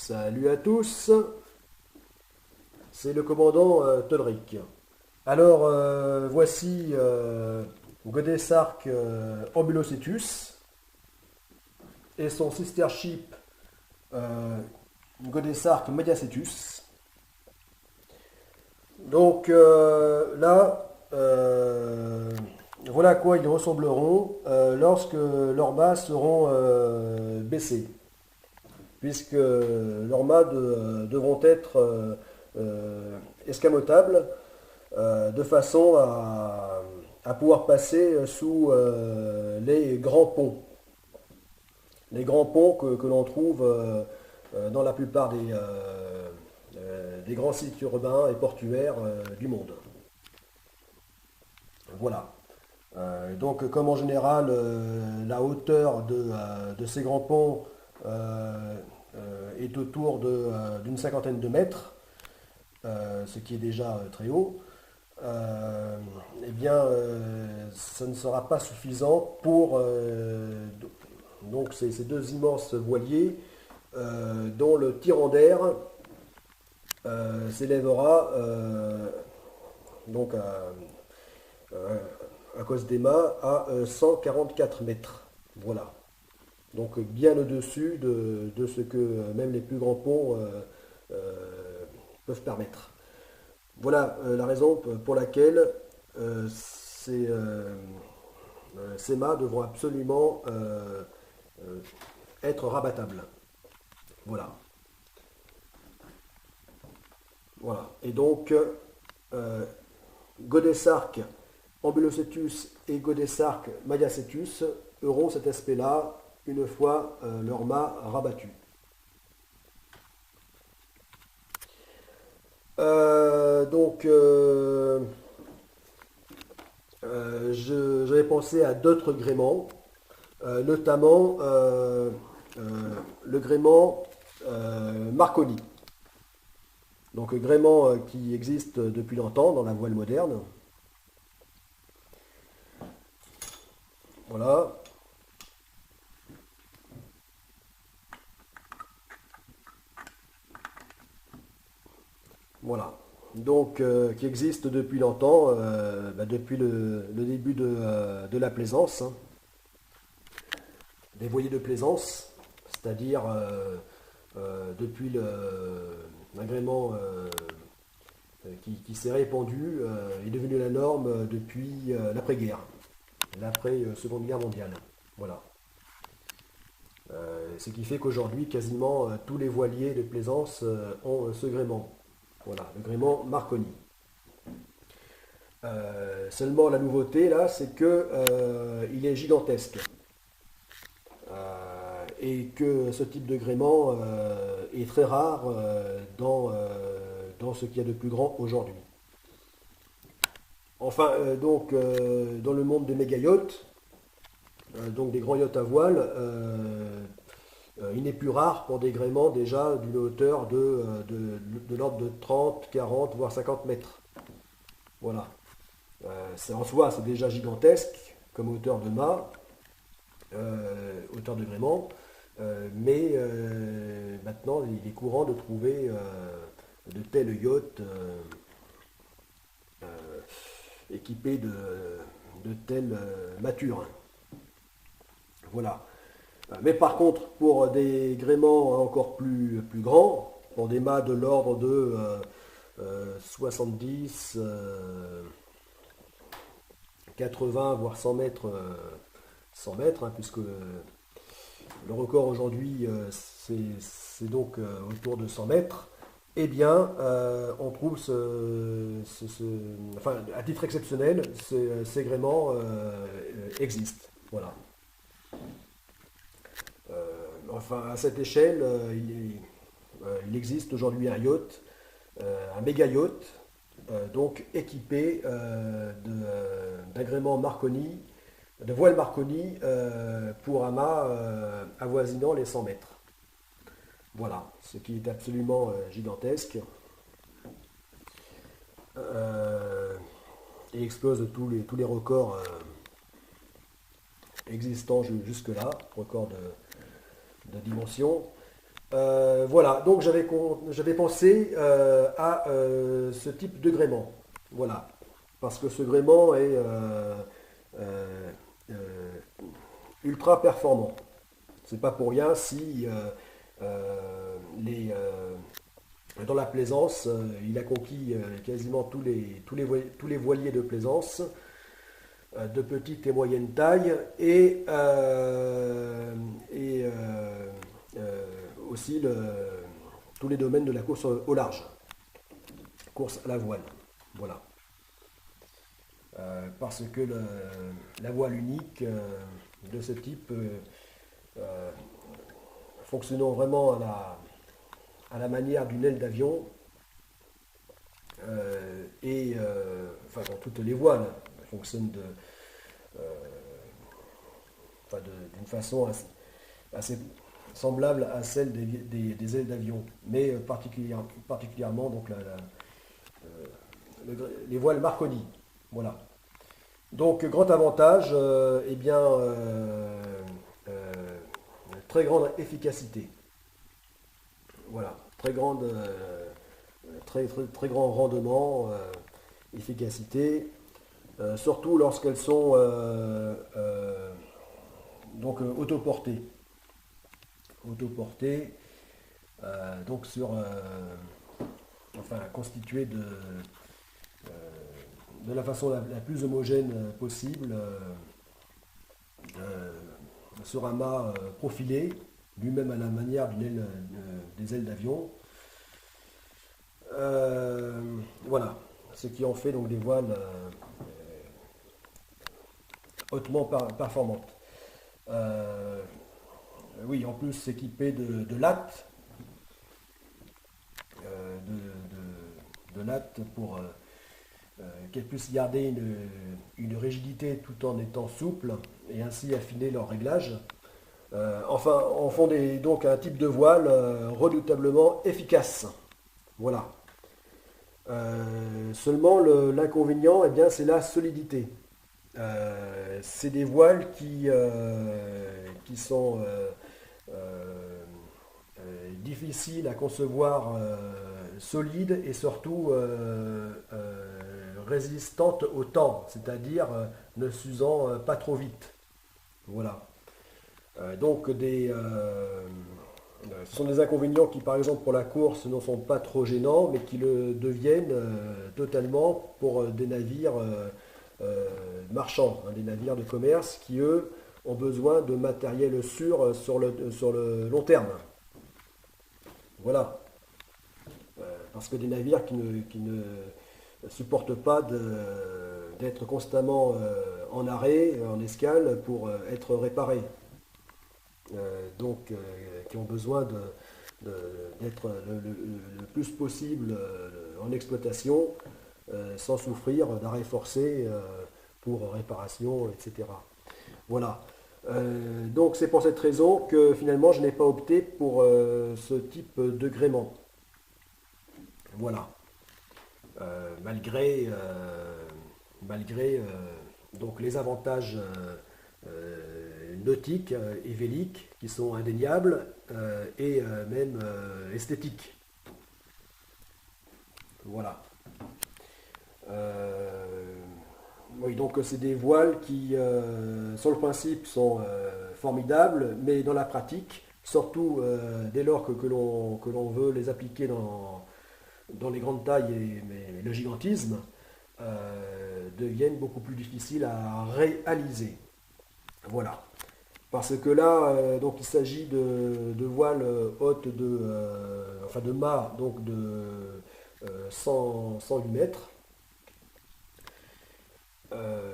Salut à tous, c'est le commandant Todrick. Alors voici Godesark Ambulocetus et son sister ship Godesark Mediacetus. Donc là, voilà à quoi ils ressembleront lorsque leurs mâts seront baissés, puisque leurs mâts devront être escamotables de façon à pouvoir passer sous les grands ponts. Les grands ponts que l'on trouve dans la plupart des grands sites urbains et portuaires du monde. Voilà. Donc comme en général la hauteur de ces grands ponts est autour d'une cinquantaine de mètres, ce qui est déjà très haut, eh bien ça ne sera pas suffisant pour donc ces deux immenses voiliers dont le tirant d'air s'élèvera donc à cause des mâts à 144 mètres. Voilà. Donc bien au-dessus de ce que même les plus grands ponts peuvent permettre. Voilà la raison pour laquelle ces mâts devront absolument être rabattables. Voilà. Voilà. Et donc Godesark Ambulocetus et Godesark Mediacetus auront cet aspect-là une fois leur mât rabattu. J'avais pensé à d'autres gréements, notamment le gréement Marconi. Donc gréement qui existe depuis longtemps dans la voile moderne. Voilà. Voilà. Donc qui existe depuis longtemps, depuis le début de la plaisance, hein, des voiliers de plaisance, c'est-à-dire depuis l'agrément qui s'est répandu est devenu la norme depuis l'après-guerre, l'après-seconde guerre mondiale. Voilà. Ce qui fait qu'aujourd'hui, quasiment tous les voiliers de plaisance ont ce gréement. Voilà, le gréement Marconi. Seulement la nouveauté là, c'est que il est gigantesque et que ce type de gréement est très rare dans ce qu'il y a de plus grand aujourd'hui. Enfin, dans le monde des méga yachts, donc des grands yachts à voile, il n'est plus rare pour des gréements déjà d'une hauteur de l'ordre de 30, 40, voire 50 mètres. Voilà. En soi, c'est déjà gigantesque comme hauteur de mât, hauteur de gréement, mais maintenant, il est courant de trouver de tels yachts équipés de telles matures. Voilà. Mais par contre, pour des gréements encore plus grands, pour des mâts de l'ordre de 70, 80, voire 100 mètres, 100 mètres hein, puisque le record aujourd'hui, c'est donc autour de 100 mètres, eh bien, on trouve enfin, à titre exceptionnel, ces gréements existent. Voilà. Enfin, à cette échelle, il existe aujourd'hui un yacht, un méga yacht, donc équipé d'agréments Marconi, de voiles Marconi pour un mât avoisinant les 100 mètres. Voilà, ce qui est absolument gigantesque et explose tous les records existants jusque-là, records de dimension. Voilà, donc j'avais pensé à ce type de gréement. Voilà, parce que ce gréement est euh, euh, ultra performant. C'est pas pour rien si dans la plaisance, il a conquis quasiment tous les voiliers de plaisance de petite et moyenne taille et aussi tous les domaines de la course au large, course à la voile. Voilà. Parce que la voile unique de ce type, euh, fonctionnant vraiment à la manière d'une aile d'avion, enfin dans toutes les voiles, fonctionne euh, d'une façon assez semblable à celle des ailes d'avion, mais particulièrement donc les voiles Marconi. Voilà. Donc grand avantage, eh bien euh, très grande efficacité. Voilà, très grand rendement, efficacité, surtout lorsqu'elles sont donc autoportées. Autoportées, donc enfin constituées de la façon la plus homogène possible, euh, sur un mât profilé, lui-même à la manière des ailes d'avion. Voilà, ce qui en fait donc des voiles hautement performantes. Euh, oui, en plus s'équiper de lattes, de lattes pour qu'elles puissent garder une rigidité tout en étant souples et ainsi affiner leur réglage. Enfin, en font donc un type de voile redoutablement efficace. Voilà. Seulement, l'inconvénient, eh bien, c'est la solidité. C'est des voiles qui sont difficiles à concevoir, solides et surtout résistantes au temps, c'est-à-dire ne s'usant pas trop vite. Voilà. Donc ce sont des inconvénients qui, par exemple, pour la course, ne sont pas trop gênants, mais qui le deviennent totalement pour des navires marchands, hein, des navires de commerce qui, eux, ont besoin de matériel sûr sur le long terme. Voilà. Parce que des navires qui ne supportent pas d'être constamment en arrêt, en escale, pour être réparés. Donc qui ont besoin d'être le plus possible en exploitation sans souffrir d'arrêts forcés pour réparation, etc. Voilà. Donc c'est pour cette raison que finalement je n'ai pas opté pour ce type de gréement. Voilà. Malgré donc les avantages nautiques et véliques qui sont indéniables et même esthétiques. Voilà. Oui, donc c'est des voiles qui, sur le principe, sont formidables, mais dans la pratique, surtout dès lors que l'on veut les appliquer dans les grandes tailles et le gigantisme, deviennent beaucoup plus difficiles à réaliser. Voilà. Parce que là, donc il s'agit de voiles hautes enfin de mâts donc de 108 mètres.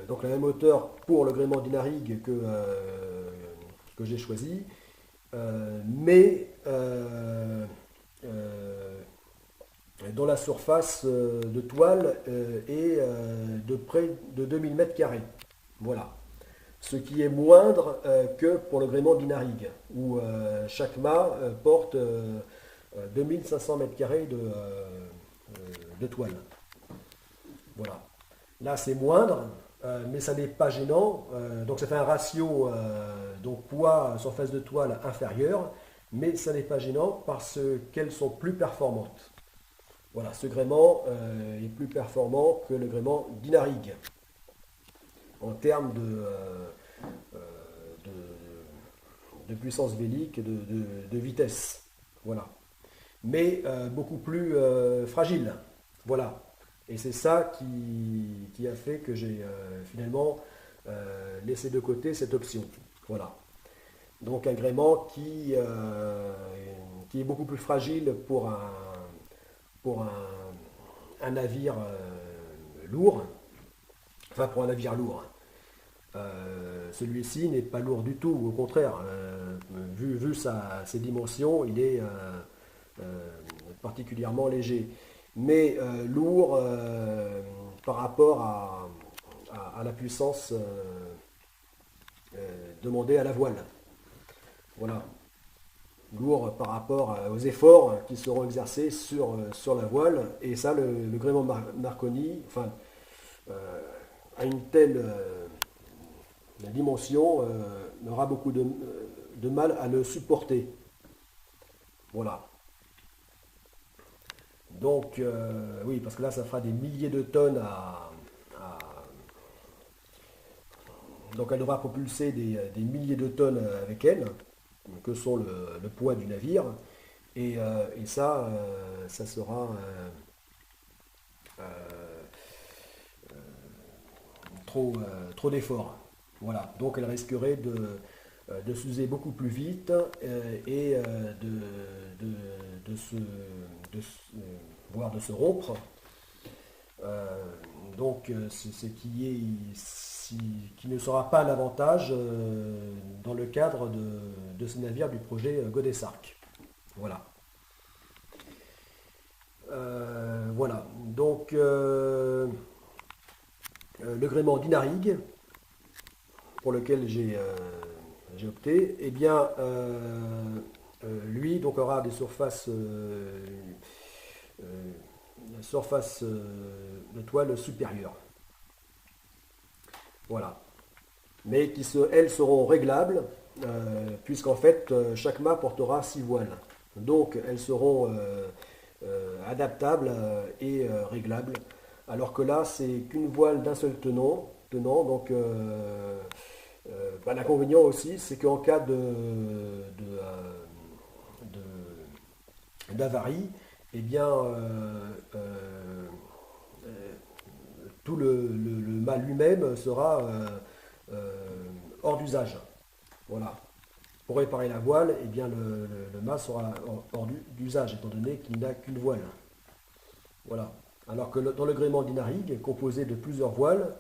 Donc la même hauteur pour le gréement d'Inarigue que j'ai choisi, mais dont la surface de toile est de près de 2000 mètres carrés. Voilà. Ce qui est moindre que pour le gréement d'Inarigue, où chaque mât porte 2500 mètres carrés de toile. Voilà. Là, c'est moindre, mais ça n'est pas gênant. Donc, ça fait un ratio donc poids surface de toile inférieur, mais ça n'est pas gênant parce qu'elles sont plus performantes. Voilà, ce gréement est plus performant que le gréement d'Inarigue en termes de puissance vélique, de vitesse. Voilà. Mais beaucoup plus fragile. Voilà. Et c'est ça qui a fait que j'ai finalement laissé de côté cette option. Voilà. Donc un gréement qui est beaucoup plus fragile pour un navire lourd, enfin pour un navire lourd. Celui-ci n'est pas lourd du tout, au contraire. Vu ses dimensions, il est particulièrement léger. Mais lourd par rapport à la puissance demandée à la voile. Voilà. Lourd par rapport aux efforts qui seront exercés sur la voile. Et ça, le gréement Marconi, enfin, à une telle dimension, aura beaucoup de mal à le supporter. Voilà. Donc, oui, parce que là, ça fera des milliers de tonnes donc, elle devra propulser des milliers de tonnes avec elle, que sont le poids du navire. Et ça, ça sera trop d'efforts. Voilà. Donc, elle risquerait de s'user beaucoup plus vite et voire de se rompre. Donc ce qui ne sera pas un avantage dans le cadre de ce navire du projet Godessark. Voilà. Voilà. Donc le gréement d'Inarigue, pour lequel j'ai opté, eh bien lui donc aura des surfaces de toile supérieure. Voilà. Mais qui elles seront réglables, puisqu'en fait chaque mât portera 6 voiles. Donc elles seront adaptables et réglables. Alors que là, c'est qu'une voile d'un seul tenant. Donc l'inconvénient aussi, c'est qu'en cas d'avarie, eh bien, tout le mât lui-même sera hors d'usage. Voilà. Pour réparer la voile, eh bien, le mât sera hors d'usage, étant donné qu'il n'a qu'une voile. Voilà. Alors que dans le gréement d'Inarigue, composé de plusieurs voiles,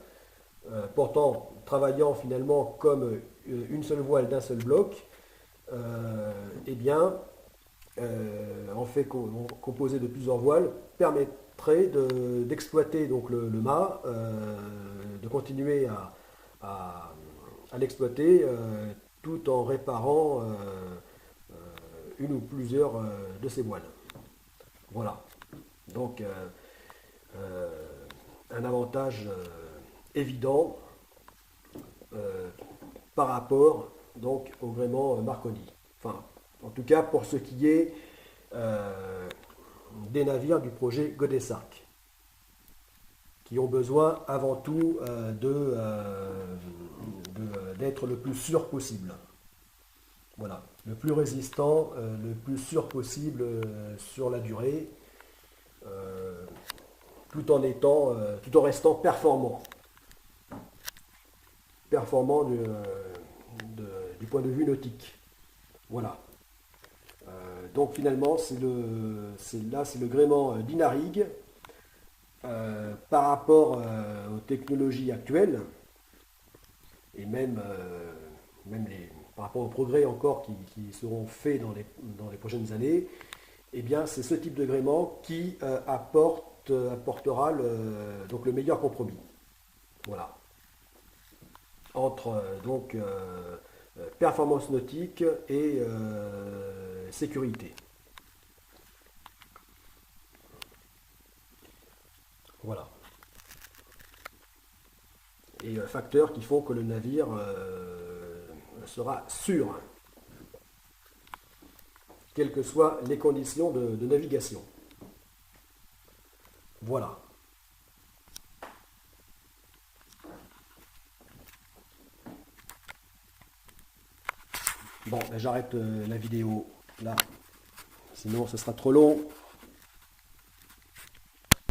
travaillant finalement comme une seule voile d'un seul bloc, eh bien, en fait composé de plusieurs voiles, permettrait d'exploiter donc le mât, de continuer à l'exploiter tout en réparant une ou plusieurs de ces voiles. Voilà. Donc un avantage évident par rapport donc au gréement Marconi. Enfin, en tout cas pour ce qui est des navires du projet Godessark, qui ont besoin avant tout d'être le plus sûr possible. Voilà, le plus résistant, le plus sûr possible sur la durée, tout en restant performant. Performant du point de vue nautique. Voilà. Donc finalement, c'est le gréement d'Inarigue par rapport aux technologies actuelles et même par rapport aux progrès encore qui seront faits dans les prochaines années. Eh bien, c'est ce type de gréement qui apportera donc le meilleur compromis. Voilà. Entre performance nautique et sécurité. Voilà. Et facteurs qui font que le navire sera sûr. quelles que soient les conditions de navigation. Voilà. Bon, ben j'arrête la vidéo là, sinon ce sera trop long.